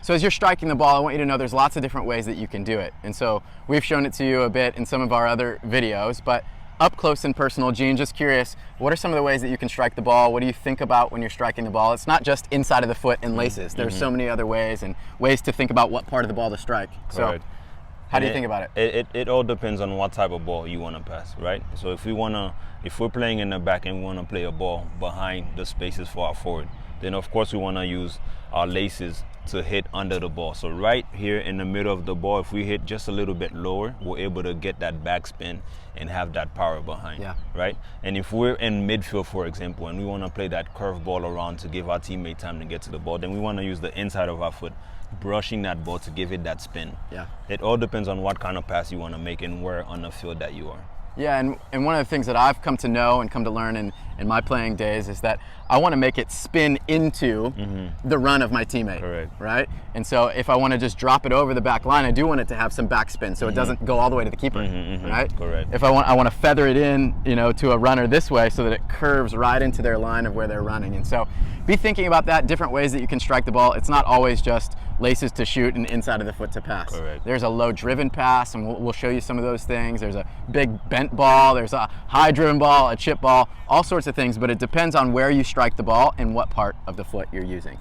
So as you're striking the ball, I want you to know there's lots of different ways that you can do it. And so we've shown it to you a bit in some of our other videos, but up close and personal, Gene, just curious, what are some of the ways that you can strike the ball? What do you think about when you're striking the ball? It's not just inside of the foot and laces. There's so many other ways and ways to think about what part of the ball to strike. Correct. So how do you think about it? It all depends on what type of ball you want to pass, right? So if we're playing in the back and we want to play a ball behind the spaces for our forward, then of course we want to use our laces to hit under the ball. So right here in the middle of the ball, if we hit just a little bit lower, we're able to get that backspin and have that power behind, right? And if we're in midfield, for example, and we want to play that curve ball around to give our teammate time to get to the ball, then we want to use the inside of our foot, brushing that ball to give it that spin. It all depends on what kind of pass you want to make and where on the field that you are. Yeah, and one of the things that I've come to know and come to learn in my playing days is that I want to make it spin into the run of my teammate. Correct. Right? And so if I want to just drop it over the back line, I do want it to have some backspin so it doesn't go all the way to the keeper. Right? Correct. If I want to feather it in, to a runner this way so that it curves right into their line of where they're running. And so be thinking about that, different ways that you can strike the ball. It's not always just laces to shoot and inside of the foot to pass. Correct. There's a low driven pass, and we'll show you some of those things. There's a big bent ball, there's a high driven ball, a chip ball, all sorts of things, but it depends on where you strike the ball and what part of the foot you're using.